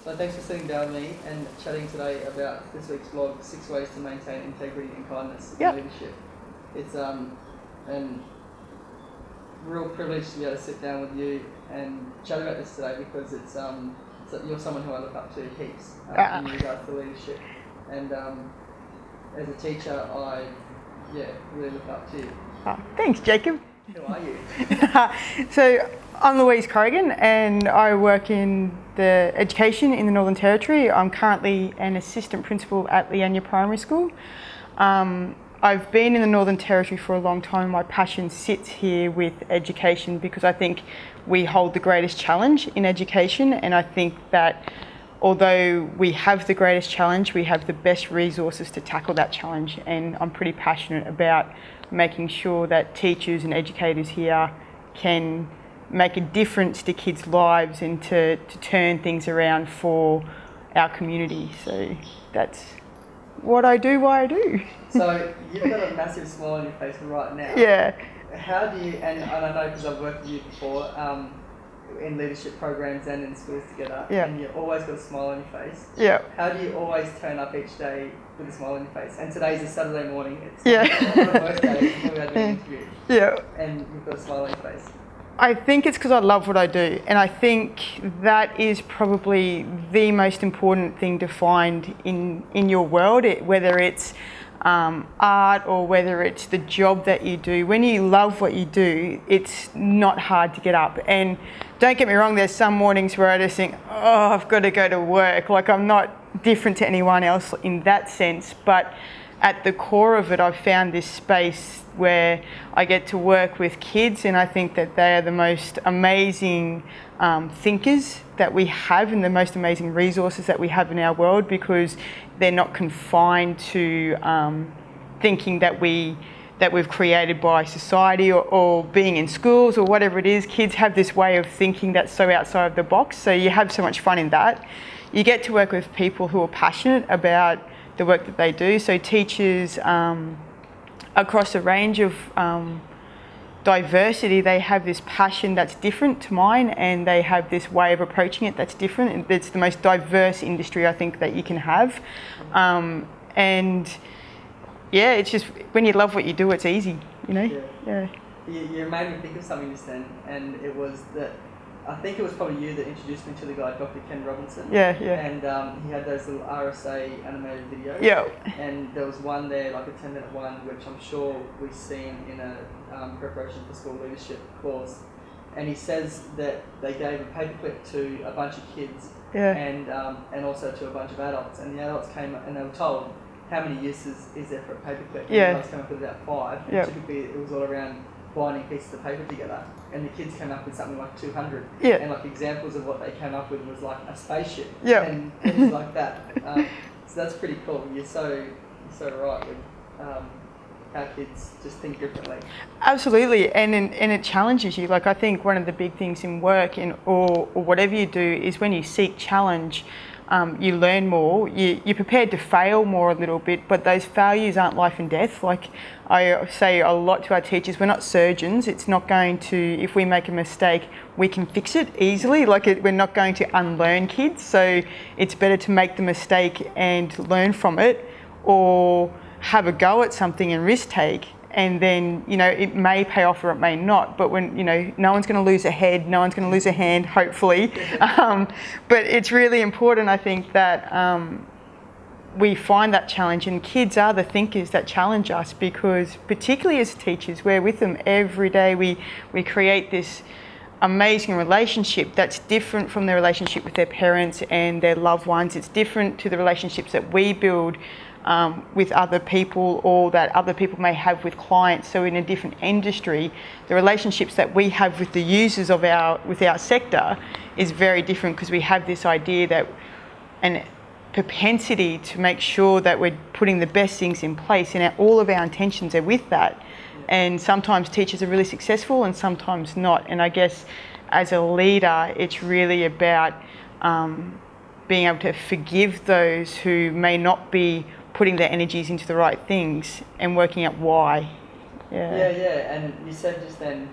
So thanks for sitting down with me and chatting today about this week's blog, 6 Ways to Maintain Integrity and Kindness in Leadership. It's a real privilege to be able to sit down with you and chat about this today because you're someone who I look up to heaps in regards to leadership. And as a teacher, I really look up to you. Oh, thanks, Jacob. Who are you? So I'm Louise Corrigan and I work in the education in the Northern Territory. I'm currently an assistant principal at Leanyer Primary School. I've been in the Northern Territory for a long time. My passion sits here with education because I think we hold the greatest challenge in education, and I think that although we have the greatest challenge, we have the best resources to tackle that challenge, and I'm pretty passionate about making sure that teachers and educators here can make a difference to kids' lives and to turn things around for our community. So that's what I do, why I do. So you've got a massive smile on your face right now. Yeah. How do you, and I know because I've worked with you before, in leadership programs and in schools together, and you've always got a smile on your face. Yeah. How do you always turn up each day with a smile on your face? And today's a Saturday morning. It's one of most days before we had an interview. Yeah. And you've got a smile on your face. I think it's because I love what I do, and I think that is probably the most important thing to find in your world, whether it's art or whether it's the job that you do. When you love what you do, it's not hard to get up. And don't get me wrong, there's some mornings where I just think, oh, I've got to go to work. Like, I'm not different to anyone else in that sense, but at the core of it, I've found this space where I get to work with kids, and I think that they are the most amazing thinkers that we have and the most amazing resources that we have in our world, because they're not confined to thinking that we've created by society or being in schools or whatever it is. Kids have this way of thinking that's so outside of the box, so you have so much fun in that. You get to work with people who are passionate about the work that they do. So teachers across a range of diversity, they have this passion that's different to mine, and they have this way of approaching it that's different. It's the most diverse industry I think that you can have. And yeah, it's just when you love what you do, it's easy, you know? Yeah. You made me think of something just then, and it was that I think it was probably you that introduced me to the guy, Dr. Ken Robinson. Yeah. And he had those little RSA animated videos. Yeah. And there was one there, like a 10-minute one, which I'm sure we've seen in a preparation for school leadership course. And he says that they gave a paperclip to a bunch of kids and also to a bunch of adults. And the adults came up and they were told, how many uses is there for a paperclip? And the adults came up with about 5. And typically it was all around binding pieces of paper together, and the kids came up with something like 200. And like examples of what they came up with was like a spaceship and things like that. So that's pretty cool. You're so right with how kids just think differently. Absolutely, and it challenges you. Like, I think one of the big things in work or whatever you do is when you seek challenge, you learn more, you're prepared to fail more a little bit, but those failures aren't life and death. Like I say a lot to our teachers, we're not surgeons. It's not going to, if we make a mistake, we can fix it easily. We're not going to unlearn kids, so it's better to make the mistake and learn from it, or have a go at something and risk take. And then, it may pay off or it may not. But when, no one's going to lose a head, no one's going to lose a hand, hopefully. But it's really important, I think, that we find that challenge. And kids are the thinkers that challenge us, because particularly as teachers, we're with them every day. We create this amazing relationship that's different from their relationship with their parents and their loved ones. It's different to the relationships that we build with other people, or that other people may have with clients. So in a different industry, the relationships that we have with the users of our sector is very different, because we have this idea that and propensity to make sure that we're putting the best things in place, and all of our intentions are with that. And sometimes teachers are really successful and sometimes not. And I guess as a leader, it's really about being able to forgive those who may not be putting their energies into the right things and working out why. And you said just then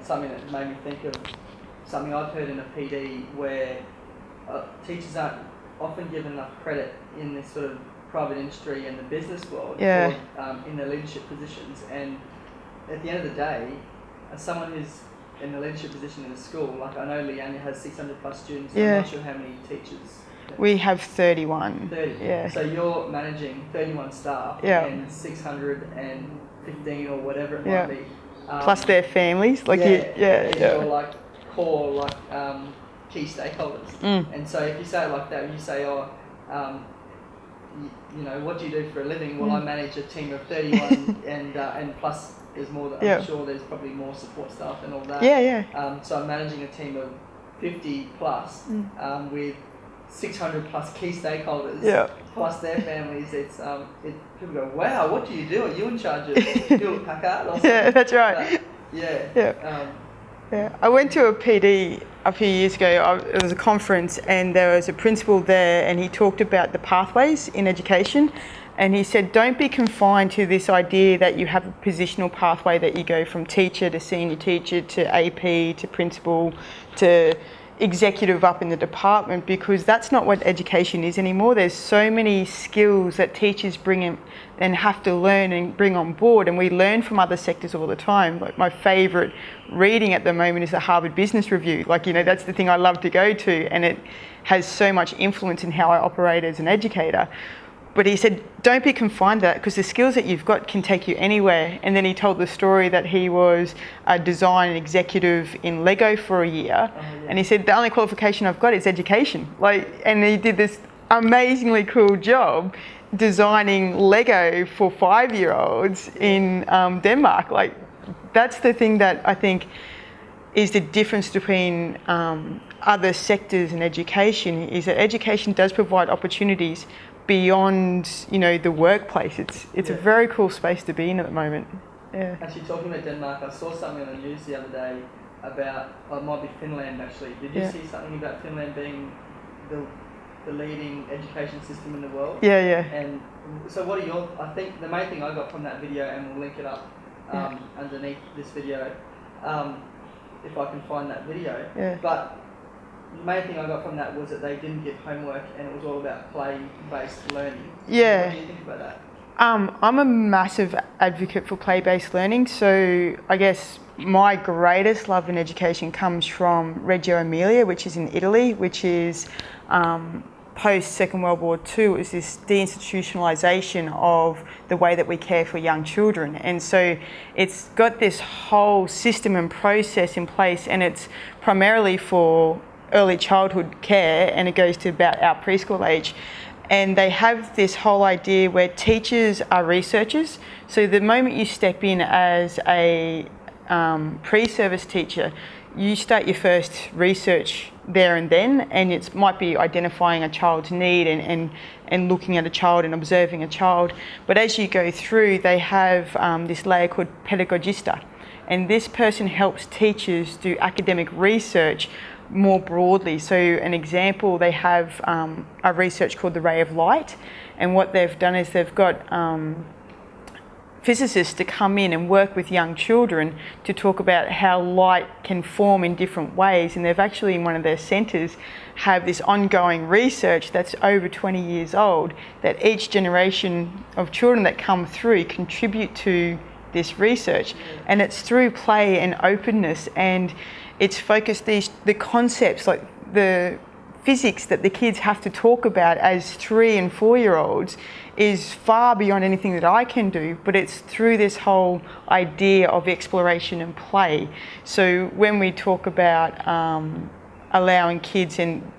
something that made me think of something I've heard in a PD, where teachers aren't often given enough credit in this sort of private industry and the business world Yeah. for, in their leadership positions. And at the end of the day, as someone who's in the leadership position in a school, like I know Leanyer has 600 plus students. Yeah. I'm not sure how many teachers. We have 31. 30. Yeah. So you're managing 31 staff Yeah. and 615 or whatever it Yeah. might be. Plus their families. Like You're like core like key stakeholders. Mm. And so if you say it like that, you say, you know, what do you do for a living? Well, I manage a team of 31 and plus there's more that I'm sure there's probably more support staff and all that. So I'm managing a team of 50 plus with 600 plus key stakeholders plus their families. It's people go, wow, what do you do? Are you in charge of Hewlett Packard or something? Yeah, that's right. I went to a PD a few years ago. It was a conference and there was a principal there and he talked about the pathways in education, and he said don't be confined to this idea that you have a positional pathway that you go from teacher to senior teacher to AP to principal to executive up in the department, because that's not what education is anymore. There's so many skills that teachers bring in and have to learn and bring on board, and we learn from other sectors all the time. Like my favourite reading at the moment is the Harvard Business Review. Like, you know, that's the thing I love to go to, and it has so much influence in how I operate as an educator. But he said, don't be confined to that, because the skills that you've got can take you anywhere. And then he told the story that he was a design executive in Lego for a year. And he said, the only qualification I've got is education. And he did this amazingly cool job designing Lego for 5-year-olds in Denmark. Like, that's the thing that I think is the difference between other sectors in education, is that education does provide opportunities beyond, you know, the workplace. It's a very cool space to be in at the moment. Actually, talking about Denmark, I saw something on the news the other day about, it might be Finland actually. Did you see something about Finland being the leading education system in the world? And so what are your, I think the main thing I got from that video, and we'll link it up underneath this video, if I can find that video. But the main thing I got from that was that they didn't give homework and it was all about play-based learning. What do you think about that? I'm a massive advocate for play-based learning. So I guess my greatest love in education comes from Reggio Emilia, which is in Italy, which is post Second World War II. It was this deinstitutionalisation of the way that we care for young children. And so it's got this whole system and process in place, and it's primarily for early childhood care, and it goes to about our preschool age. And they have this whole idea where teachers are researchers. So the moment you step in as a pre-service teacher, you start your first research there and then, and it might be identifying a child's need and looking at a child and observing a child. But as you go through, they have this layer called pedagogista, and this person helps teachers do academic research more broadly. So an example, they have a research called the Ray of Light, and what they've done is they've got physicists to come in and work with young children to talk about how light can form in different ways, and they've actually in one of their centres have this ongoing research that's over 20 years old, that each generation of children that come through contribute to this research, and it's through play and openness, and it's focused the concepts, like the physics that the kids have to talk about as 3 and 4-year-olds is far beyond anything that I can do, but it's through this whole idea of exploration and play. So when we talk about allowing kids in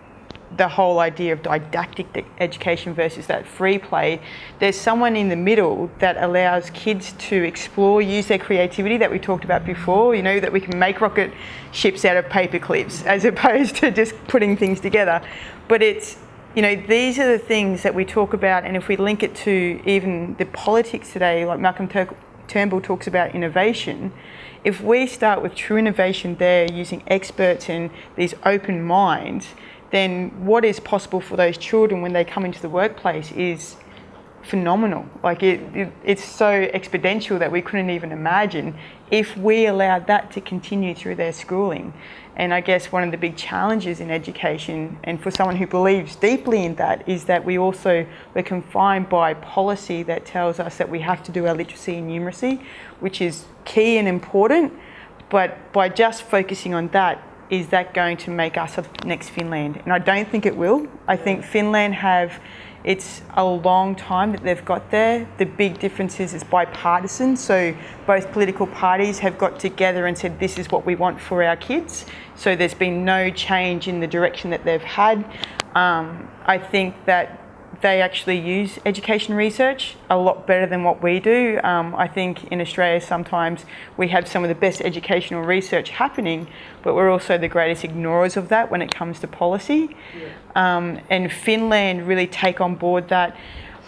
the whole idea of didactic education versus that free play, there's someone in the middle that allows kids to explore, use their creativity that we talked about before, you know, that we can make rocket ships out of paper clips as opposed to just putting things together. But it's, you know, these are the things that we talk about, and if we link it to even the politics today, like Malcolm Turnbull talks about innovation, if we start with true innovation there using experts and these open minds, then what is possible for those children when they come into the workplace is phenomenal. Like it's so exponential that we couldn't even imagine if we allowed that to continue through their schooling. And I guess one of the big challenges in education, and for someone who believes deeply in that, is that we're confined by policy that tells us that we have to do our literacy and numeracy, which is key and important. But by just focusing on that, is that going to make us the next Finland? And I don't think it will. I think Finland it's a long time that they've got there. The big difference is it's bipartisan. So both political parties have got together and said, this is what we want for our kids. So there's been no change in the direction that they've had. I think that they actually use education research a lot better than what we do. I think in Australia sometimes we have some of the best educational research happening, but we're also the greatest ignorers of that when it comes to policy. And Finland really take on board that.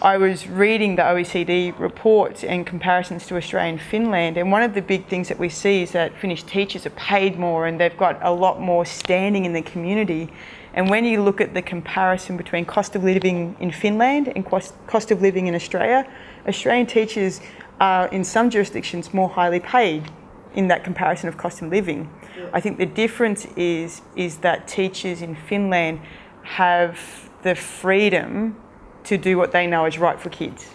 I was reading the OECD reports and comparisons to Australia and Finland, and one of the big things that we see is that Finnish teachers are paid more and they've got a lot more standing in the community. And when you look at the comparison between cost of living in Finland and cost of living in Australia, Australian teachers are in some jurisdictions more highly paid in that comparison of cost of living. I think the difference is that teachers in Finland have the freedom to do what they know is right for kids.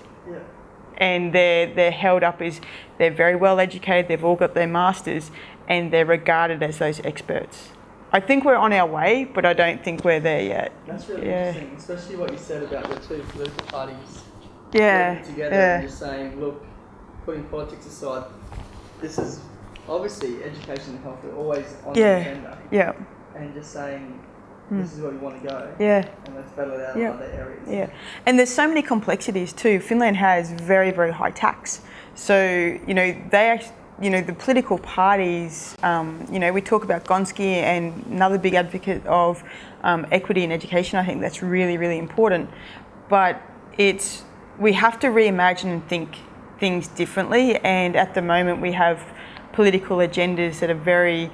And they're held up as they're very well educated, they've all got their masters, and they're regarded as those experts. I think we're on our way, but I don't think we're there yet. That's really interesting, especially what you said about the two political parties working together and just saying, look, putting politics aside, this is obviously education and health are always on the agenda. And just saying, this is where we want to go. And let's battle it out in other areas. And there's so many complexities too. Finland has very, very high tax. So, the political parties, we talk about Gonski and another big advocate of equity in education. I think that's really, really important. But we have to reimagine and think things differently. And at the moment we have political agendas that are very,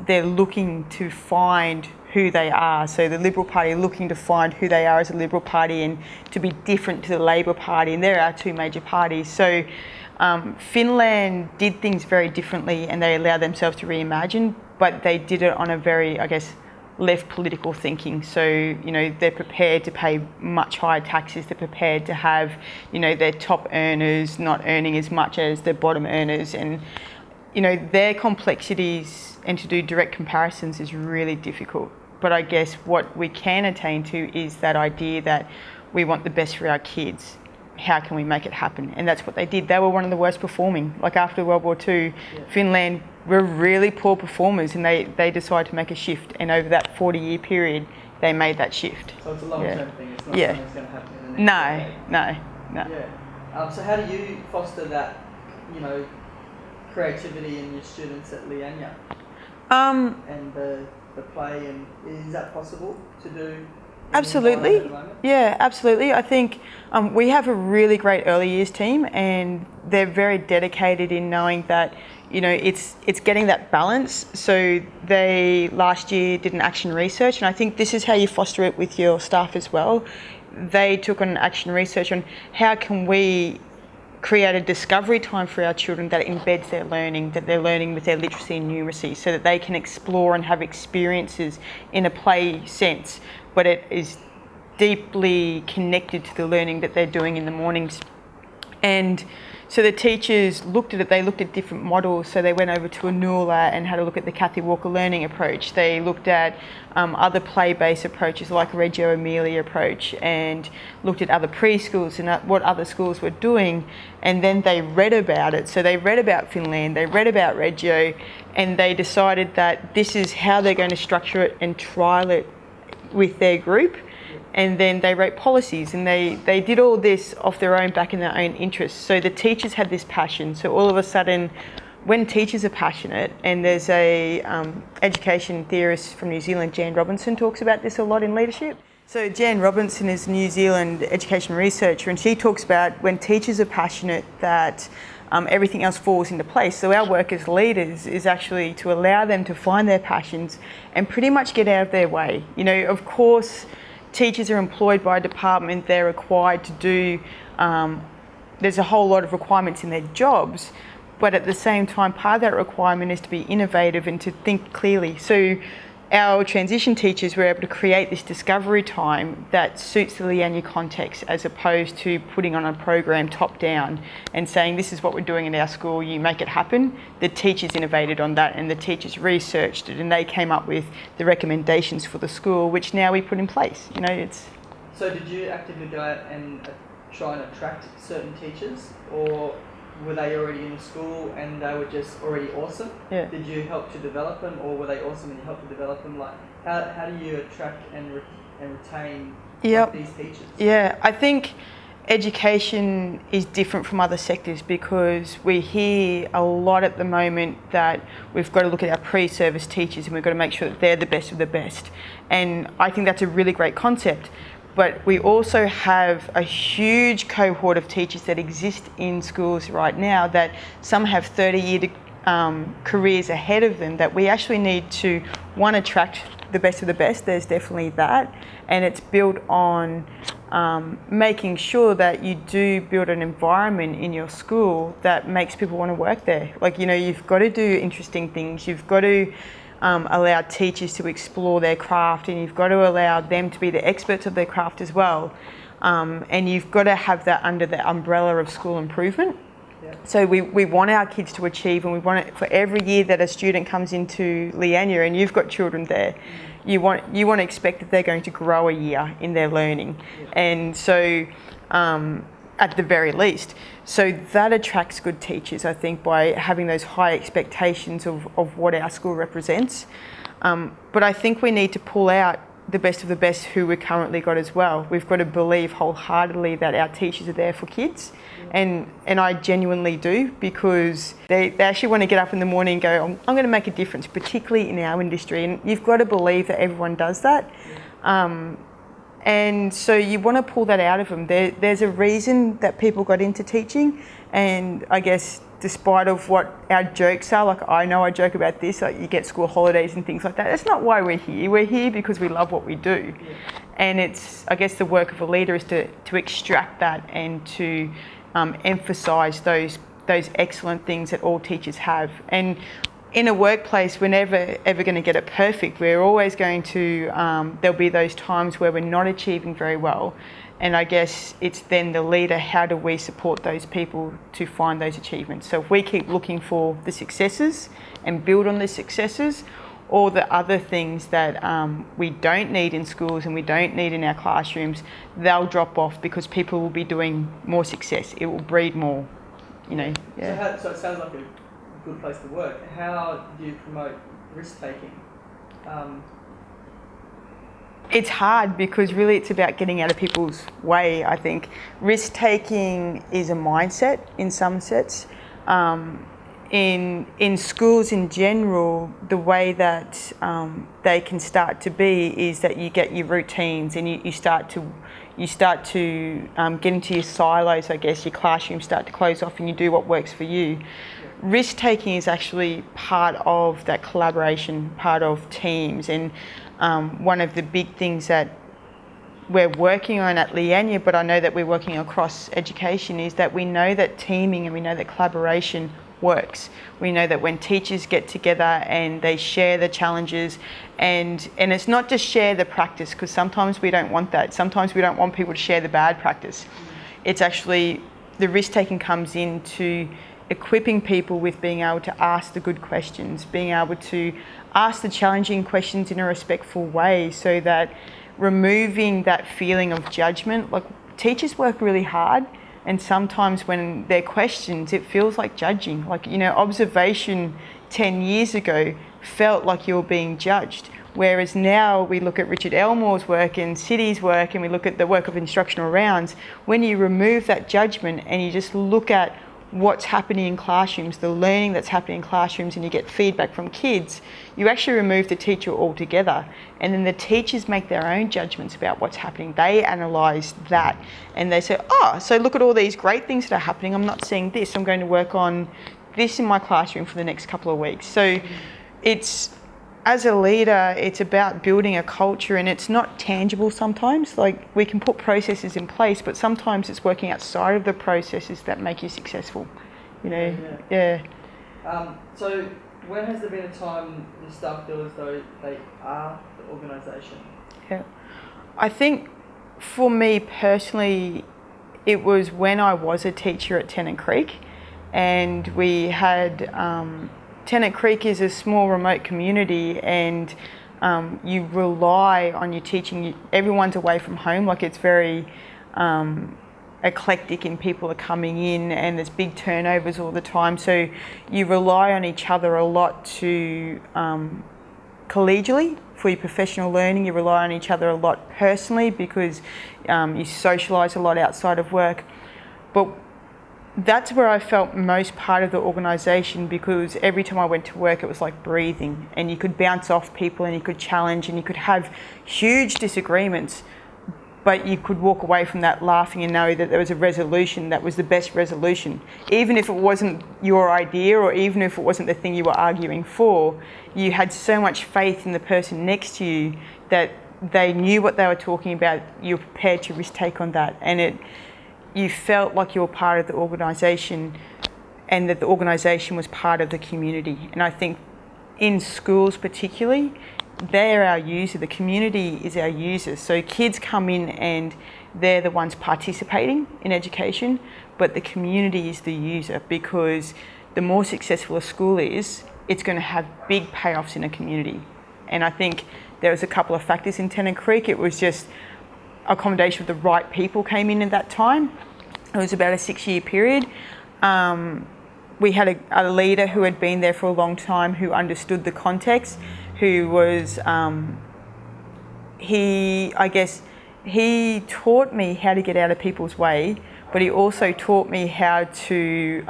they're looking to find who they are. So the Liberal Party are looking to find who they are as a Liberal Party and to be different to the Labor Party. And there are two major parties. So Finland did things very differently and they allowed themselves to reimagine, but they did it on a very, left political thinking. So, they're prepared to pay much higher taxes. They're prepared to have, their top earners not earning as much as their bottom earners. And, their complexities and to do direct comparisons is really difficult. But I guess what we can attain to is that idea that we want the best for our kids. How can we make it happen? And that's what they did. They were one of the worst performing. Like after World War II, Finland were really poor performers and they decided to make a shift. And over that 40-year period, they made that shift. So it's a long-term thing. It's not something that's going to happen in the next decade. No. So how do you foster that, creativity in your students at Leanyer? And the play, and is that possible to do? Absolutely. Yeah, absolutely. I think we have a really great early years team and they're very dedicated in knowing that, it's getting that balance. So they last year did an action research, and I think this is how you foster it with your staff as well. They took on action research on how can we create a discovery time for our children that embeds their learning, that they're learning with their literacy and numeracy, so that they can explore and have experiences in a play sense, but it is deeply connected to the learning that they're doing in the mornings. And so the teachers looked at it, they looked at different models. So they went over to Anula and had a look at the Kathy Walker learning approach. They looked at other play-based approaches like Reggio Emilia approach and looked at other preschools and what other schools were doing. And then they read about it. So they read about Finland, they read about Reggio, and they decided that this is how they're going to structure it and trial it with their group. And then they wrote policies and they did all this off their own back in their own interests. So the teachers had this passion. So all of a sudden, when teachers are passionate, and there's a education theorist from New Zealand, Jan Robinson, talks about this a lot in leadership. So Jan Robinson is a New Zealand education researcher, and she talks about when teachers are passionate that everything else falls into place. So our work as leaders is actually to allow them to find their passions and pretty much get out of their way. Of course, teachers are employed by a department, they're required to do, there's a whole lot of requirements in their jobs, but at the same time, part of that requirement is to be innovative and to think clearly. So our transition teachers were able to create this discovery time that suits the Leanyer context, as opposed to putting on a program top down and saying, this is what we're doing in our school, you make it happen. The teachers innovated on that, and the teachers researched it, and they came up with the recommendations for the school, which now we put in place. So did you actively go out and try and attract certain teachers, or were they already in the school and they were just already awesome? Yeah. Did you help to develop them, or were they awesome and you helped to develop them? Like, how do you attract and retain these teachers? Yeah, I think education is different from other sectors, because we hear a lot at the moment that we've got to look at our pre-service teachers and we've got to make sure that they're the best of the best. And I think that's a really great concept. But we also have a huge cohort of teachers that exist in schools right now that some have 30-year careers ahead of them, that we actually need to, one, attract the best of the best. There's definitely that. And it's built on making sure that you do build an environment in your school that makes people want to work there. Like, you've got to do interesting things. You've got to allow teachers to explore their craft, and you've got to allow them to be the experts of their craft as well. And you've got to have that under the umbrella of school improvement. Yeah. So we want our kids to achieve, and we want it for every year that a student comes into Leanyer, and you've got children there, you want to expect that they're going to grow a year in their learning. Yeah. And so at the very least. So that attracts good teachers, I think, by having those high expectations of what our school represents. But I think we need to pull out the best of the best who we've currently got as well. We've got to believe wholeheartedly that our teachers are there for kids. And I genuinely do, because they actually want to get up in the morning and go, I'm going to make a difference, particularly in our industry. And you've got to believe that everyone does that. And so you want to pull that out of them. There's a reason that people got into teaching, and I guess despite of what our jokes are, like I know I joke about this, like you get school holidays and things like that. That's not why we're here. We're here because we love what we do. Yeah. And it's, I guess the work of a leader is to extract that and to emphasise those excellent things that all teachers have. And in a workplace, we're never ever going to get it perfect. We're always going to, there'll be those times where we're not achieving very well. And I guess it's then the leader, how do we support those people to find those achievements? So if we keep looking for the successes and build on the successes, or the other things that we don't need in schools and we don't need in our classrooms, they'll drop off because people will be doing more success. It will breed more, Yeah. So it sounds like a good place to work. How do you promote risk-taking? It's hard, because really it's about getting out of people's way, I think. Risk-taking is a mindset in some sets. In schools in general, the way that they can start to be is that you get your routines, and you start to get into your silos, I guess. Your classrooms start to close off and you do what works for you. Risk-taking is actually part of that collaboration, part of teams, and one of the big things that we're working on at Leanyer, but I know that we're working across education, is that we know that teaming and we know that collaboration works. We know that when teachers get together and they share the challenges, and it's not just share the practice, because sometimes we don't want that. Sometimes we don't want people to share the bad practice. It's actually, the risk-taking comes into equipping people with being able to ask the good questions, being able to ask the challenging questions in a respectful way, so that removing that feeling of judgment. Like, teachers work really hard, and sometimes when they're questioned, it feels like judging. Like, observation 10 years ago felt like you were being judged. Whereas now we look at Richard Elmore's work and City's work, and we look at the work of instructional rounds. When you remove that judgment and you just look at what's happening in classrooms, the learning that's happening in classrooms, and you get feedback from kids, you actually remove the teacher altogether. And then the teachers make their own judgments about what's happening. They analyse that and they say, so look at all these great things that are happening. I'm not seeing this. I'm going to work on this in my classroom for the next couple of weeks. So it's as a leader, it's about building a culture, and it's not tangible sometimes. Like, we can put processes in place, but sometimes it's working outside of the processes that make you successful. You know, yeah. So when has there been a time the staff feel as though they are the organisation? Yeah. I think for me personally, it was when I was a teacher at Tennant Creek, and we had... Tennant Creek is a small remote community, and you rely on your teaching. Everyone's away from home, like it's very eclectic, and people are coming in and there's big turnovers all the time. So you rely on each other a lot to collegially for your professional learning. You rely on each other a lot personally because you socialise a lot outside of work. But that's where I felt most part of the organisation, because every time I went to work, it was like breathing, and you could bounce off people and you could challenge and you could have huge disagreements, but you could walk away from that laughing and know that there was a resolution that was the best resolution. Even if it wasn't your idea, or even if it wasn't the thing you were arguing for, you had so much faith in the person next to you that they knew what they were talking about. You were prepared to risk take on that, and you felt like you were part of the organisation, and that the organisation was part of the community. And I think in schools particularly, they're our user. The community is our users. So kids come in and they're the ones participating in education, but the community is the user, because the more successful a school is, it's going to have big payoffs in a community. And I think there was a couple of factors in Tennant Creek. It was just accommodation with the right people came in at that time. It was about a 6-year period. We had a leader who had been there for a long time, who understood the context, who was, he taught me how to get out of people's way, but he also taught me how to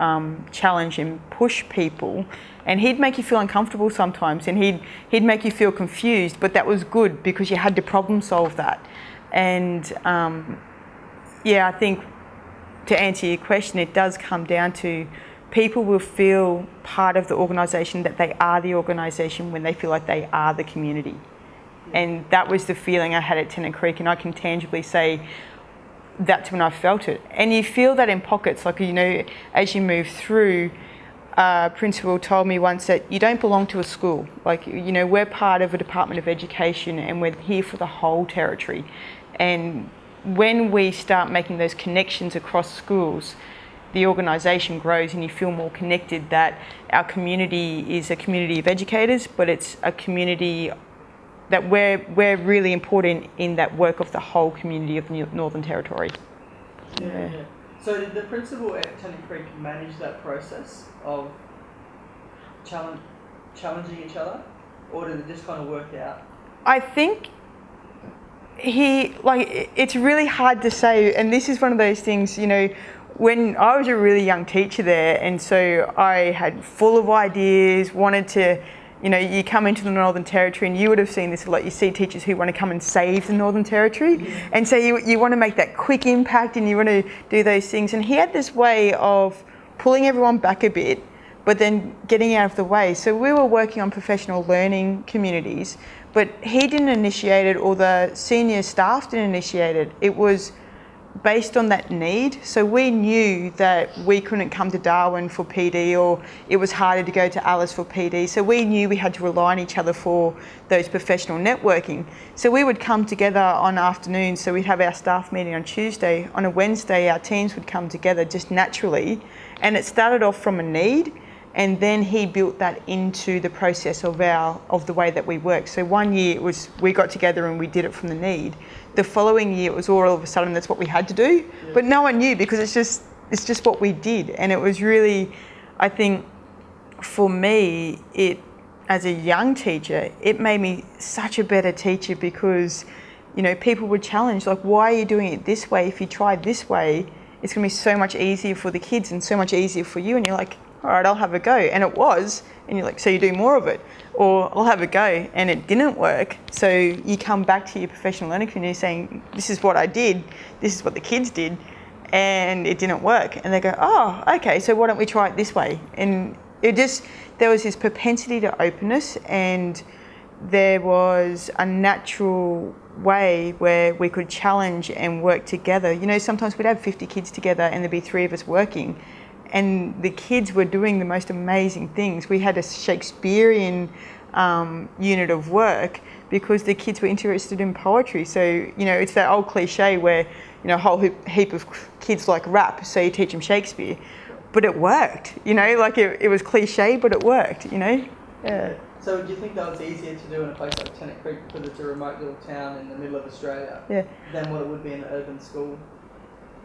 challenge and push people. And he'd make you feel uncomfortable sometimes, and he'd make you feel confused, but that was good because you had to problem solve that. And I think to answer your question, it does come down to people will feel part of the organisation, that they are the organisation when they feel like they are the community. And that was the feeling I had at Tennant Creek, and I can tangibly say that's when I felt it. And you feel that in pockets, like, you know, as you move through, principal told me once that you don't belong to a school. Like, you know, we're part of a Department of Education, and we're here for the whole territory. And when we start making those connections across schools, the organisation grows, and you feel more connected, that our community is a community of educators, but it's a community that we're really important in that work of the whole community of the Northern Territory. Yeah. So did the principal at Tennant Creek manage that process of challenging each other, or did it just kind of work out? I think it's really hard to say, and this is one of those things, you know, when I was a really young teacher there, and so I had full of ideas, wanted to, you know, you come into the Northern Territory, and you would have seen this a lot. You see teachers who want to come and save the Northern Territory, and so you want to make that quick impact, and you want to do those things. And he had this way of pulling everyone back a bit, but then getting out of the way. So we were working on professional learning communities, but he didn't initiate it, or the senior staff didn't initiate it. It was based on that need. So we knew that we couldn't come to Darwin for PD, or it was harder to go to Alice for PD. So we knew we had to rely on each other for those professional networking. So we would come together on afternoons. So we'd have our staff meeting on Tuesday. On a Wednesday, our teams would come together just naturally. And it started off from a need, and then he built that into the process of the way that we work. So one year it was, we got together and we did it from the need. The following year it was all of a sudden that's what we had to do, but no one knew, because it's just what we did. And it was really, I think for me, as a young teacher, it made me such a better teacher, because, you know, people would challenge, like, why are you doing it this way? If you tried this way, it's going to be so much easier for the kids and so much easier for you. And you're like, all right, I'll have a go. And it was. And you're like, so you do more of it. Or I'll have a go. And it didn't work. So you come back to your professional learning community saying, this is what I did. This is what the kids did. And it didn't work. And they go, oh, okay, so why don't we try it this way? And there was this propensity to openness, and there was a natural way where we could challenge and work together. You know, sometimes we'd have 50 kids together and there'd be 3 of us working, and the kids were doing the most amazing things. We had a Shakespearean unit of work because the kids were interested in poetry. So, you know, it's that old cliche where, you know, a whole heap of kids like rap, so you teach them Shakespeare. But it worked, you know, like it was cliche, but it worked, you know? Yeah. So do you think that was easier to do in a place like Tennant Creek because it's a remote little town in the middle of Australia than what it would be in an urban school?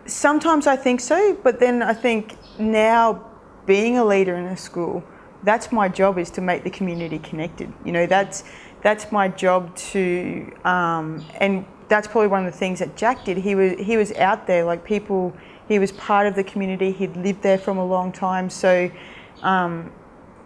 Sometimes I think so, but then I think now being a leader in a school, that's my job, is to make the community connected. You know, that's my job to, and that's probably one of the things that Jack did. He was out there, like people, he was part of the community, he'd lived there from a long time. So,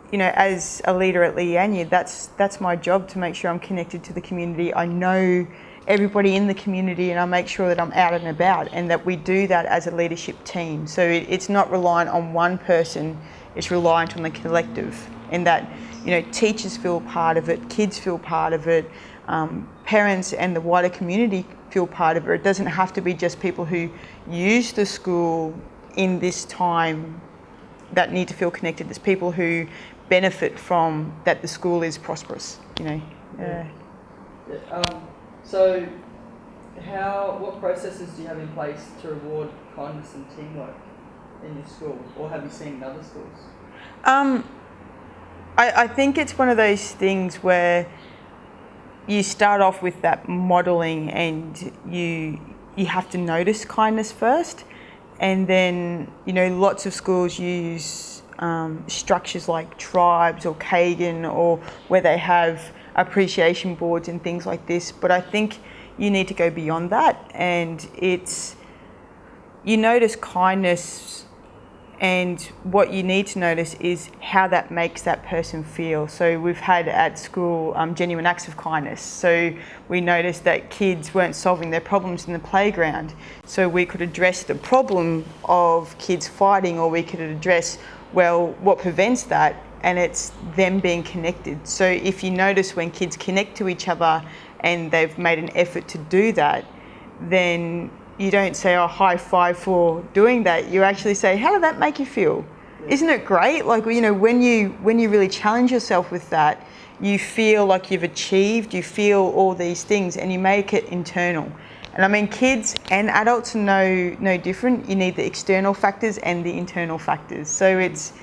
you know, as a leader at Leanyer, that's my job, to make sure I'm connected to the community. I know everybody in the community, and I make sure that I'm out and about, and that we do that as a leadership team. So it's not reliant on one person, it's reliant on the collective, and that, you know, teachers feel part of it, kids feel part of it, parents and the wider community feel part of it. It doesn't have to be just people who use the school in this time that need to feel connected. There's people who benefit from that the school is prosperous, you know. So what processes do you have in place to reward kindness and teamwork in your school, or have you seen in other schools? I think it's one of those things where you start off with that modelling, and you have to notice kindness first, and then, you know, lots of schools use structures like tribes or Kagan, or where they have appreciation boards and things like this. But I think you need to go beyond that, and you notice kindness, and what you need to notice is how that makes that person feel. So we've had at school genuine acts of kindness. So we noticed that kids weren't solving their problems in the playground. So we could address the problem of kids fighting, or we could address, well, what prevents that, and it's them being connected. So if you notice when kids connect to each other and they've made an effort to do that, then you don't say, oh, high five for doing that. You actually say, how did that make you feel? Yeah. Isn't it great? Like, you know, when you really challenge yourself with that, you feel like you've achieved, you feel all these things, and you make it internal. And I mean, kids and adults are no different. You need the external factors and the internal factors. So it's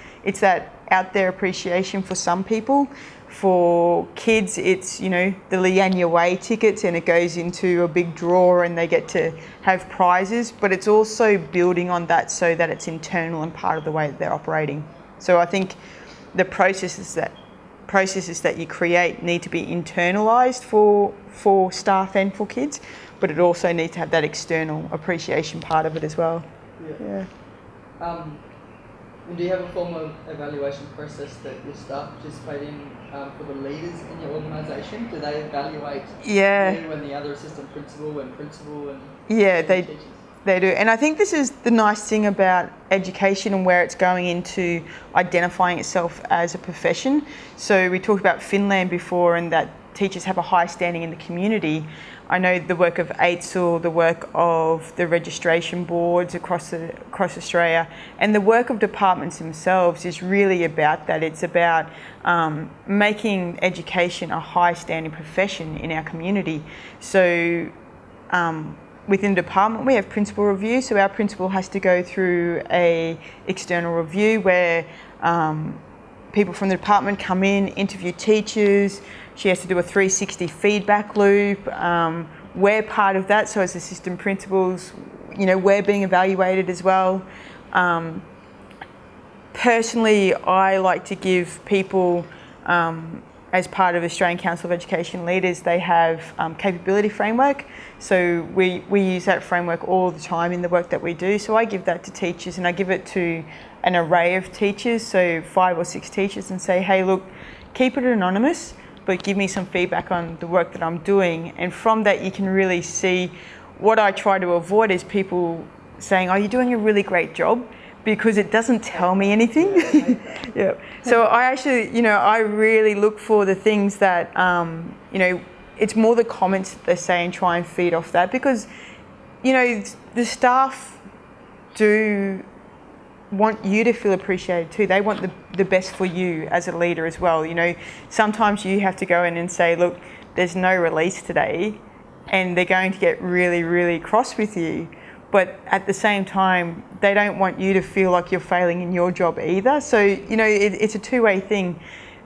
that out there appreciation for some people. For kids, it's, you know, the Leanyer Way tickets, and it goes into a big drawer and they get to have prizes, but it's also building on that so that it's internal and part of the way that they're operating. So I think the processes that you create need to be internalised for staff and for kids, but it also needs to have that external appreciation part of it as well. Yeah. And do you have a form of evaluation process that your staff participate in for the leaders in your organisation? Do they evaluate you and the other assistant principal and teachers? They do. And I think this is the nice thing about education and where it's going into identifying itself as a profession. So we talked about Finland before, and that teachers have a high standing in the community. I know the work of AITSL, the work of the registration boards across Australia, and the work of departments themselves is really about that. It's about making education a high-standing profession in our community. So within the department, we have principal review, so our principal has to go through a external review where people from the department come in, interview teachers. She has to do a 360 feedback loop. We're part of that, so as assistant principals, you know, we're being evaluated as well. Personally, I like to give people, as part of Australian Council of Education Leaders, they have capability framework. So we use that framework all the time in the work that we do. So I give that to teachers, and I give it to an array of teachers, so 5 or 6 teachers, and say, hey, look, keep it anonymous, but give me some feedback on the work that I'm doing. And from that, you can really see what I try to avoid is people saying, oh, you're doing a really great job, because it doesn't tell me anything. Yeah. So I actually, I really look for the things that, it's more the comments that they say and try and feed off that, because, the staff do want you to feel appreciated too. They want the best for you as a leader as well. Sometimes you have to go in and say, look, there's no release today, and they're going to get really, really cross with you. But at the same time, they don't want you to feel like you're failing in your job either. So, it's a two-way thing.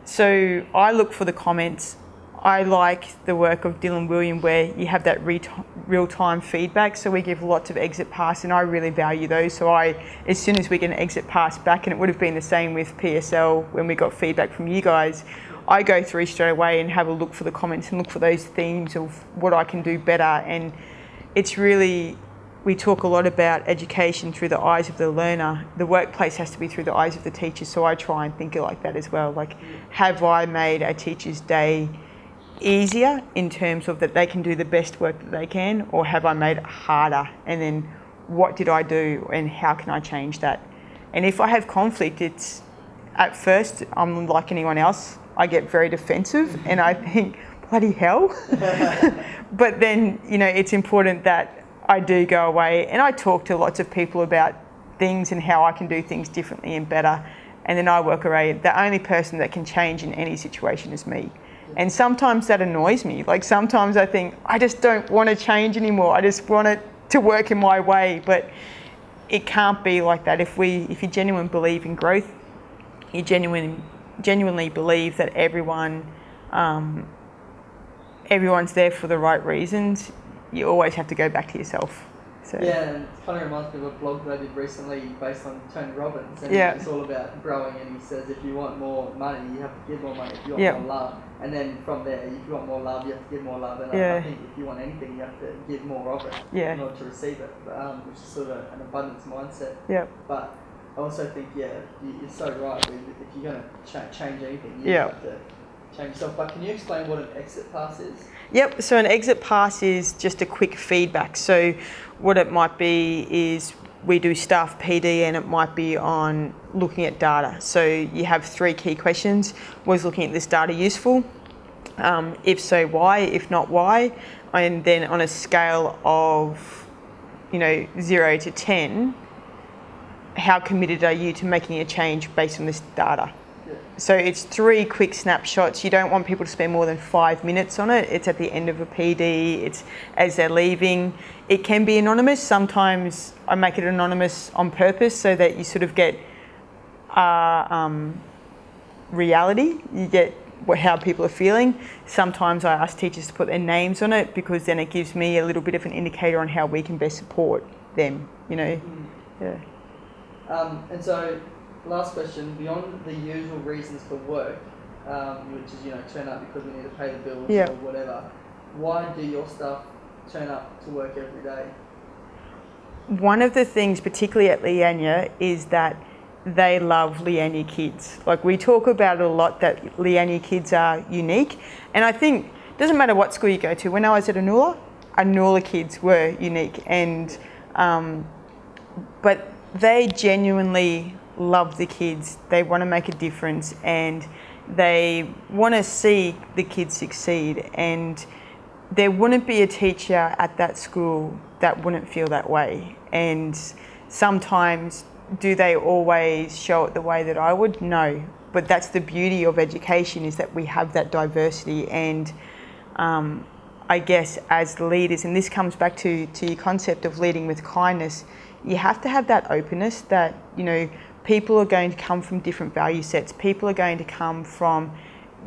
So I look for the comments. I like the work of Dylan William, where you have that real-time feedback. So we give lots of exit pass, and I really value those. So as soon as we get an exit pass back, and it would have been the same with PSL when we got feedback from you guys, I go through straight away and have a look for the comments and look for those themes of what I can do better. And it's really... We talk a lot about education through the eyes of the learner. The workplace has to be through the eyes of the teacher, so I try and think it like that as well. Like, have I made a teacher's day easier in terms of that they can do the best work that they can, or have I made it harder? And then what did I do and how can I change that? And if I have conflict, it's at first I'm like anyone else. I get very defensive and I think, bloody hell. But then, it's important that I do go away and I talk to lots of people about things and how I can do things differently and better. And then I work away. The only person that can change in any situation is me. And sometimes that annoys me. Like, sometimes I think, I just don't want to change anymore. I just want it to work in my way. But it can't be like that. If you genuinely believe in growth, you genuinely believe that everyone's there for the right reasons, you always have to go back to yourself. So. Yeah, and it kind of reminds me of a blog that I did recently based on Tony Robbins, and it's all about growing, and he says if you want more money, you have to give more money. If you want more love, and then from there, if you want more love, you have to give more love, and I think if you want anything, you have to give more of it in order to receive it, which is sort of an abundance mindset. Yeah. But I also think, you're so right, if you're going to change anything, you have to change yourself. But can you explain what an exit pass is? Yep, so an exit pass is just a quick feedback. So what it might be is we do staff PD, and it might be on looking at data. So you have 3 key questions. Was looking at this data useful? If so, why? If not, why? And then on a scale of 0 to 10, how committed are you to making a change based on this data? So it's 3 quick snapshots. You don't want people to spend more than 5 minutes on it. It's at the end of a PD. It's as they're leaving. It can be anonymous. Sometimes I make it anonymous on purpose so that you sort of get reality. You get how people are feeling. Sometimes I ask teachers to put their names on it, because then it gives me a little bit of an indicator on how we can best support them. Yeah. And so, last question, beyond the usual reasons for work, which is, turn up because we need to pay the bills or whatever, why do your staff turn up to work every day? One of the things, particularly at Leanyer, is that they love Leanyer kids. Like, we talk about it a lot, that Leanyer kids are unique. And I think it doesn't matter what school you go to. When I was at Anula kids were unique. And but they genuinely love the kids. They want to make a difference, and they want to see the kids succeed. And there wouldn't be a teacher at that school that wouldn't feel that way. And sometimes, do they always show it the way that I would? No. But that's the beauty of education, is that we have that diversity. And I guess as leaders, and this comes back to your concept of leading with kindness, you have to have that openness that, people are going to come from different value sets. People are going to come from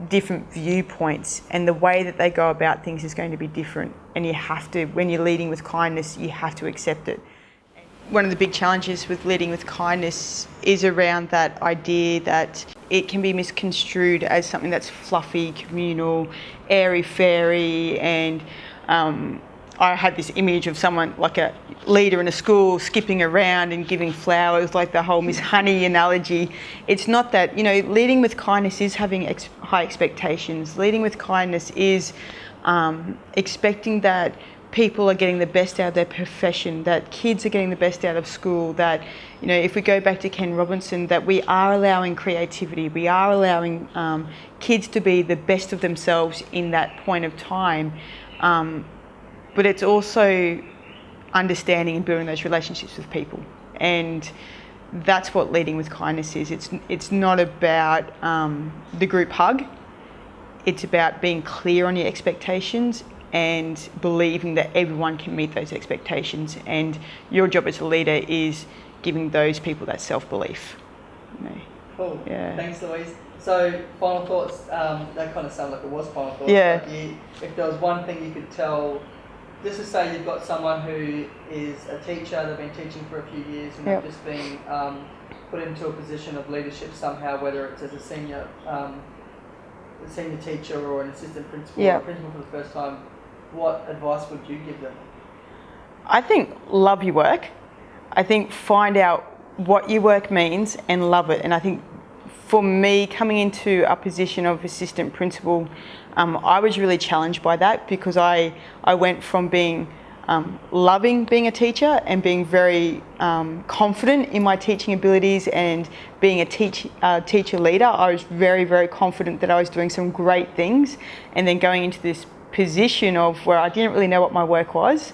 different viewpoints, and the way that they go about things is going to be different. And you have to, when you're leading with kindness, you have to accept it. One of the big challenges with leading with kindness is around that idea that it can be misconstrued as something that's fluffy, communal, airy-fairy, and I had this image of someone, like a leader in a school, skipping around and giving flowers, like the whole Miss Honey analogy. It's not that. Leading with kindness is having high expectations. Leading with kindness is expecting that people are getting the best out of their profession, that kids are getting the best out of school, that, you know, if we go back to Ken Robinson, that we are allowing creativity, we are allowing kids to be the best of themselves in that point of time. But it's also understanding and building those relationships with people. And that's what leading with kindness is. It's not about the group hug. It's about being clear on your expectations and believing that everyone can meet those expectations. And your job as a leader is giving those people that self-belief. You know. Cool. Yeah. Thanks, Louise. So, final thoughts. That kind of sounded like it was final thoughts. Yeah. But if there was one thing you could tell, just to say you've got someone who is a teacher, they've been teaching for a few years, and they've just been put into a position of leadership somehow, whether it's as a senior teacher or an assistant principal or a principal for the first time, what advice would you give them? I think love your work. I think find out what your work means and love it. And I think for me, coming into a position of assistant principal, I was really challenged by that because I went from being loving being a teacher and being very confident in my teaching abilities and being a teacher leader. I was very, very confident that I was doing some great things, and then going into this position of where I didn't really know what my work was.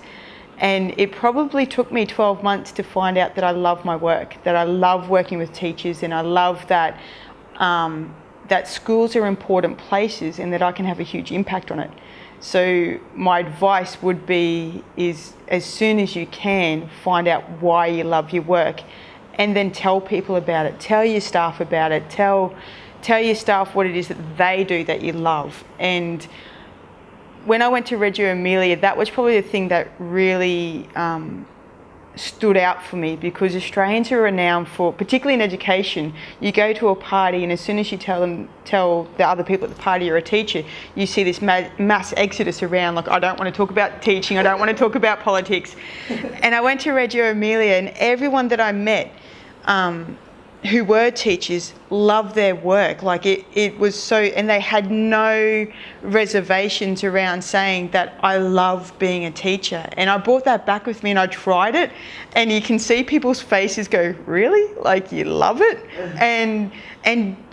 And it probably took me 12 months to find out that I love my work, that I love working with teachers, and I love that that schools are important places and that I can have a huge impact on it. So my advice would be is, as soon as you can, find out why you love your work, and then tell people about it. Tell your staff about it. Tell your staff what it is that they do that you love. And when I went to Reggio Emilia, that was probably the thing that really stood out for me, because Australians are renowned for, particularly in education, you go to a party and as soon as you tell the other people at the party you're a teacher, you see this mass exodus around, like, I don't want to talk about teaching, I don't want to talk about politics. And I went to Reggio Emilia, and everyone that I met who were teachers loved their work. Like it was so, and they had no reservations around saying that I love being a teacher. And I brought that back with me and I tried it, and you can see people's faces go, really? Like, you love it? And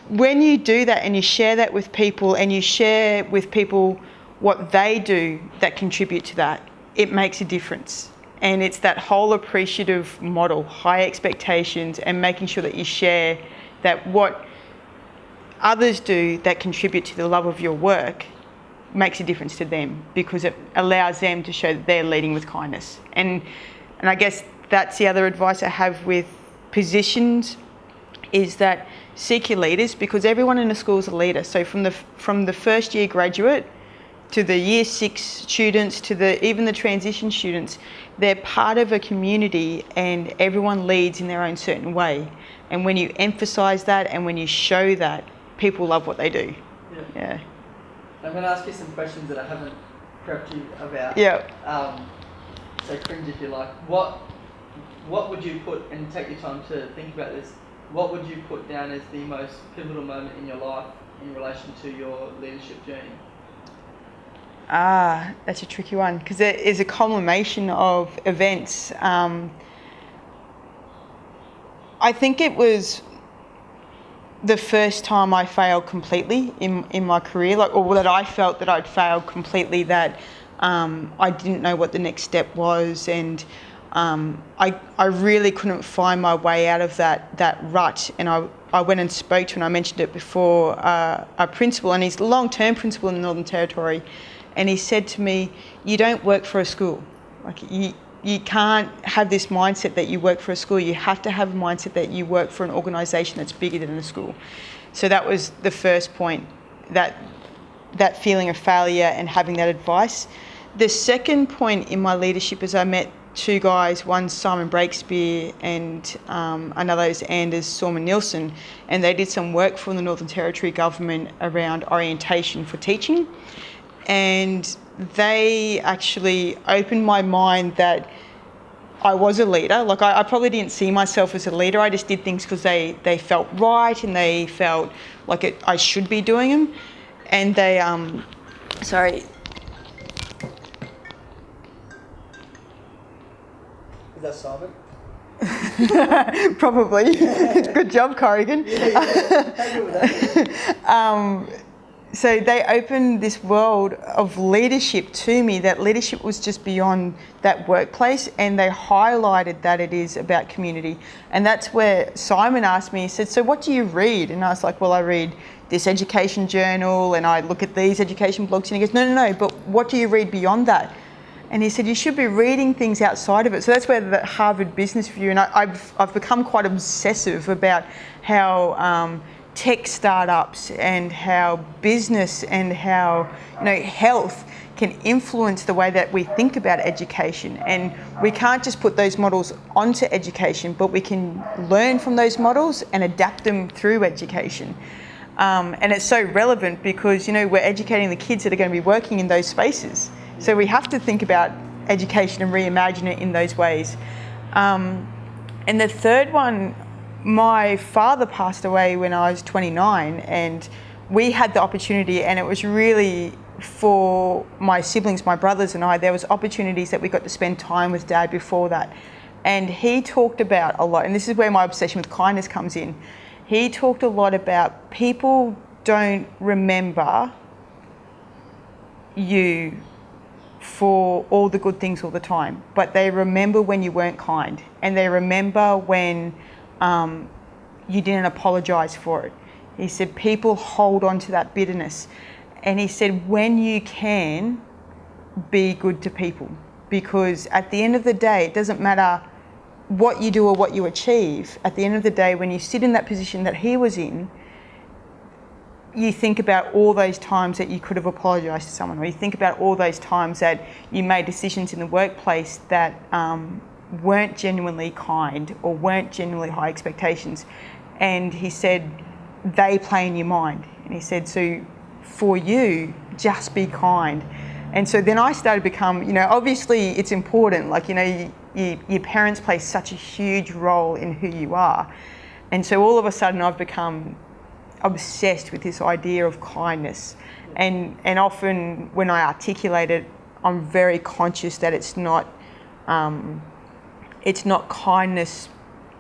when you do that and you share that with people, and you share with people what they do that contribute to that, it makes a difference. And it's that whole appreciative model, high expectations, and making sure that you share that what others do that contribute to the love of your work makes a difference to them, because it allows them to show that they're leading with kindness. And I guess that's the other advice I have with positions, is that seek your leaders, because everyone in the school is a leader. So from the first year graduate to the year 6 students to even the transition students, they're part of a community and everyone leads in their own certain way. And when you emphasise that and when you show that, people love what they do. Yeah. I'm going to ask you some questions that I haven't prepped you about. Yeah. So cringe if you like. What would you put, and take your time to think about this, what would you put down as the most pivotal moment in your life in relation to your leadership journey? That's a tricky one, because it is a culmination of events. I think it was the first time I failed completely in my career, or that I felt that I'd failed completely, that I didn't know what the next step was, and I really couldn't find my way out of that rut. And I went and spoke to, and I mentioned it before, a principal, and he's a long-term principal in the Northern Territory. And he said to me, you don't work for a school. Like, you can't have this mindset that you work for a school. You have to have a mindset that you work for an organisation that's bigger than a school. So that was the first point, that feeling of failure and having that advice. The second point in my leadership is I met 2 guys, one Simon Breakspear and another is Anders Sorman Nielsen, and they did some work for the Northern Territory government around orientation for teaching. And they actually opened my mind that I was a leader. Like, I probably didn't see myself as a leader. I just did things because they felt right and they felt like I should be doing them. And they, Is that Simon? Probably. Good job, Corrigan. So they opened this world of leadership to me, that leadership was just beyond that workplace, and they highlighted that it is about community. And that's where Simon asked me, he said, so what do you read? And I was like, well, I read this education journal and I look at these education blogs. And he goes, no, but what do you read beyond that? And he said, you should be reading things outside of it. So that's where the Harvard Business Review, and I've become quite obsessive about how tech startups and how business and how health can influence the way that we think about education. And we can't just put those models onto education, but we can learn from those models and adapt them through education. And it's so relevant because we're educating the kids that are going to be working in those spaces. So we have to think about education and reimagine it in those ways. And the third one, my father passed away when I was 29, and we had the opportunity, and it was really for my siblings, my brothers and I, there was opportunities that we got to spend time with Dad before that. And he talked about a lot, and this is where my obsession with kindness comes in. He talked a lot about people don't remember you for all the good things all the time, but they remember when you weren't kind, and they remember when you didn't apologise for it. He said people hold on to that bitterness, and he said when you can, be good to people, because at the end of the day, it doesn't matter what you do or what you achieve. At the end of the day, when you sit in that position that he was in, you think about all those times that you could have apologised to someone, or you think about all those times that you made decisions in the workplace that weren't genuinely kind or weren't genuinely high expectations. And he said, they play in your mind. And he said, so for you, just be kind. And so then I started to become, obviously it's important, your parents play such a huge role in who you are. And so all of a sudden I've become obsessed with this idea of kindness. And often when I articulate it, I'm very conscious that it's not kindness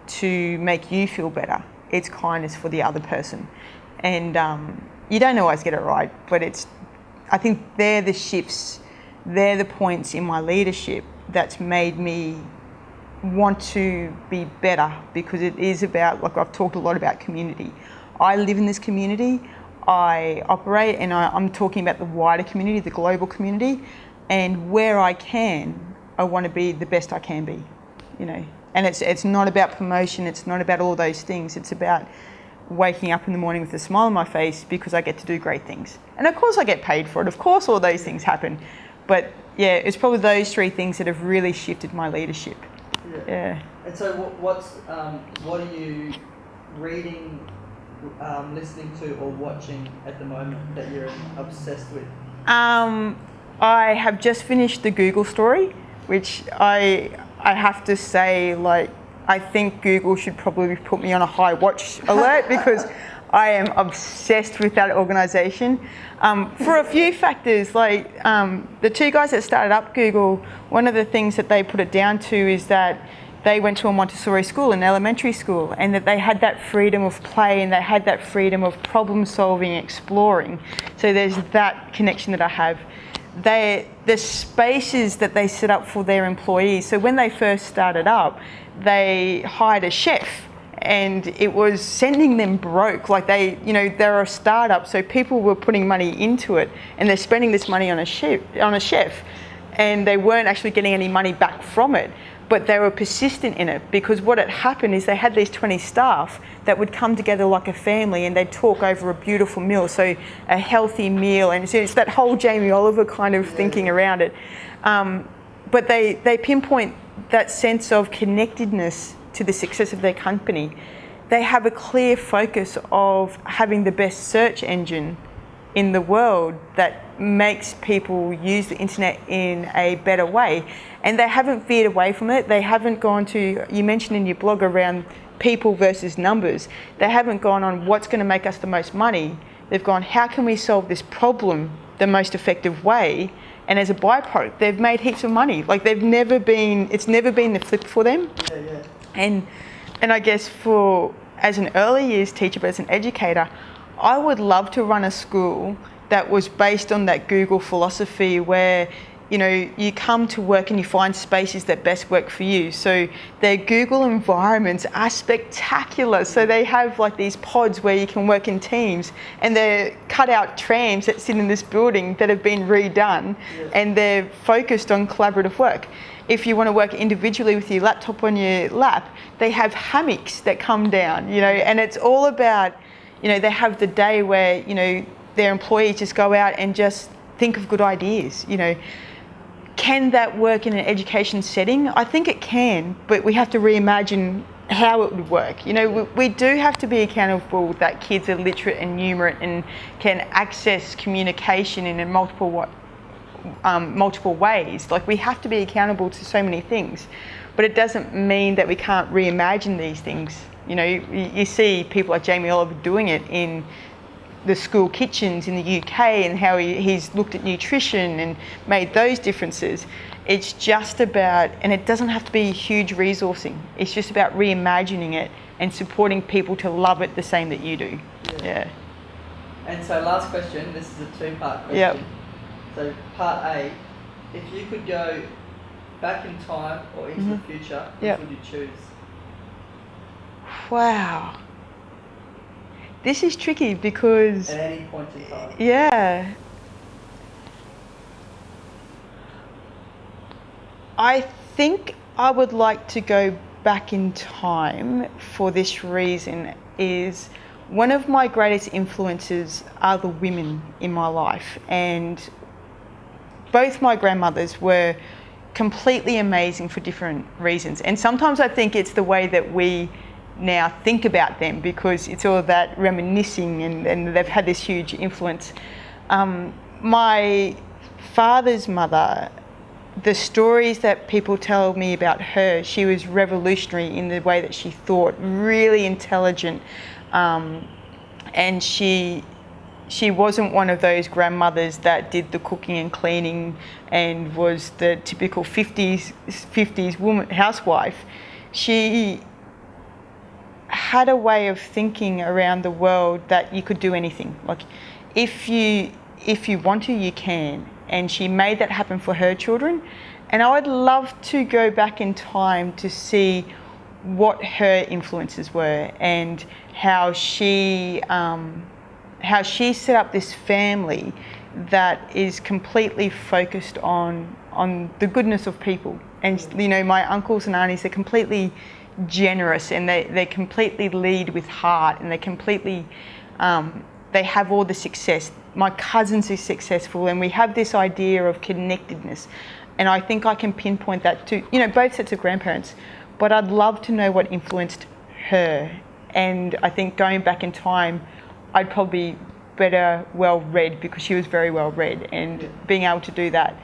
to make you feel better. It's kindness for the other person. And you don't always get it right, but I think they're the shifts, they're the points in my leadership that's made me want to be better, because it is about, I've talked a lot about community. I live in this community, I operate, and I'm talking about the wider community, the global community, and where I can, I want to be the best I can be, And it's not about promotion, it's not about all those things, it's about waking up in the morning with a smile on my face because I get to do great things. And of course I get paid for it, of course all those things happen. But yeah, it's probably those three things that have really shifted my leadership. Yeah. And so what are you reading, listening to or watching at the moment that you're obsessed with? I have just finished the Google story, which I have to say, I think Google should probably put me on a high watch alert because I am obsessed with that organisation for a few factors. The two guys that started up Google, one of the things that they put it down to is that they went to a Montessori school, an elementary school, and that they had that freedom of play and they had that freedom of problem solving, exploring. So there's that connection that I have. The spaces that they set up for their employees. So when they first started up, they hired a chef, and it was sending them broke. They're a startup, so people were putting money into it, and they're spending this money on a chef, and they weren't actually getting any money back from it. But they were persistent in it, because what had happened is they had these 20 staff that would come together like a family, and they'd talk over a beautiful meal, so a healthy meal, and it's that whole Jamie Oliver kind of thinking around it. But they pinpoint that sense of connectedness to the success of their company. They have a clear focus of having the best search engine in the world that makes people use the internet in a better way. And they haven't veered away from it. They haven't gone to, you mentioned in your blog around people versus numbers. They haven't gone on what's going to make us the most money. They've gone, how can we solve this problem the most effective way? and as a byproduct, they've made heaps of money. Like it's never been the flip for them. And I guess as an early years teacher, but as an educator, I would love to run a school that was based on that Google philosophy where, you know, you come to work and you find spaces that best work for you. So their Google environments are spectacular. So they have like these pods where you can work in teams, and they're cut out trams that sit in this building that have been redone, and they're focused on collaborative work. If you want to work individually with your laptop on your lap, they have hammocks that come down, you know, and it's all about, you know, they have the day where, you know, their employees just go out and just think of good ideas, you know. Can that work in an education setting? I think it can, but we have to reimagine how it would work. You know, we do have to be accountable that kids are literate and numerate and can access communication in multiple ways. Like, we have to be accountable to so many things, but it doesn't mean that we can't reimagine these things. You know, you see people like Jamie Oliver doing it in the school kitchens in the UK, and how he's looked at nutrition and made those differences. It's just about, and it doesn't have to be huge resourcing, it's just about reimagining it and supporting people to love it the same that you do. Yeah. And so last question, this is a two-part question. Yep. So part A, if you could go back in time or into the future, which would you choose? Wow. This is tricky because... At any point in time. Yeah. I think I would like to go back in time for this reason, is one of my greatest influences are the women in my life, and both my grandmothers were completely amazing for different reasons. And sometimes I think it's the way that we now think about them, because it's all that reminiscing, and they've had this huge influence. My father's mother, the stories that people tell me about her, she was revolutionary in the way that she thought, really intelligent, and she wasn't one of those grandmothers that did the cooking and cleaning and was the typical 50s woman housewife. She had a way of thinking around the world that you could do anything. Like, if you want to, you can. And she made that happen for her children. And I would love to go back in time to see what her influences were, and how she set up this family that is completely focused on the goodness of people. And, you know, my uncles and aunties are completely generous, and they completely lead with heart, and they completely they have all the success. My cousins are successful, and we have this idea of connectedness, and I think I can pinpoint that to, you know, both sets of grandparents. But I'd love to know what influenced her, and I think going back in time, I'd probably be better well read, because she was very well read, and being able to do that.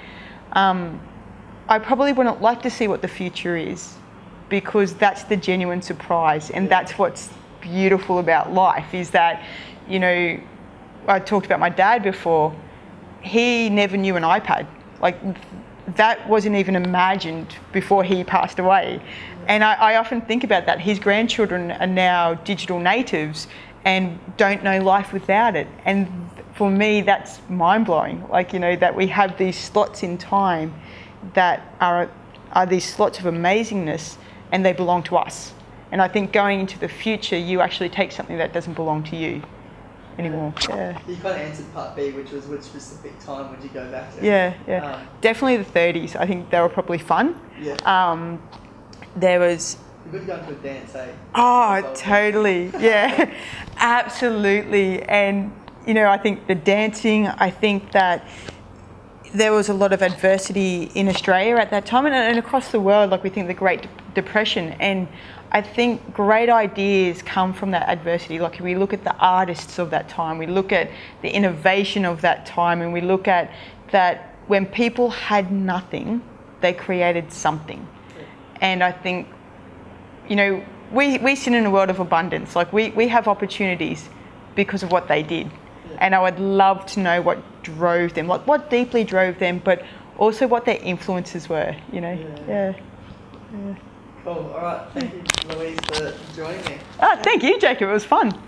I probably wouldn't like to see what the future is, because that's the genuine surprise, and that's what's beautiful about life, is that, you know, I talked about my dad before. He never knew an iPad. Like, that wasn't even imagined before he passed away. And I often think about that. His grandchildren are now digital natives and don't know life without it. And for me, that's mind-blowing. Like, you know, that we have these slots in time that are these slots of amazingness, and they belong to us. And I think going into the future, you actually take something that doesn't belong to you anymore. Yeah. You kind of answered part B, which was which specific time would you go back to? Yeah. Definitely the 30s. I think they were probably fun. Yeah. There was... You could go to a dance, eh? Oh, totally. Yeah, absolutely. And, you know, I think the dancing, I think that there was a lot of adversity in Australia at that time, and across the world. Like, we think the Great Depression, and I think great ideas come from that adversity. Like, we look at the artists of that time, we look at the innovation of that time, and we look at that when people had nothing, they created something. And I think, you know, we sit in a world of abundance. Like, we have opportunities because of what they did. And I would love to know what drove them, like what deeply drove them, but also what their influences were, you know. Yeah. Cool. All right. Thank you, Louise, for joining me. Thank you, Jacob. It was fun.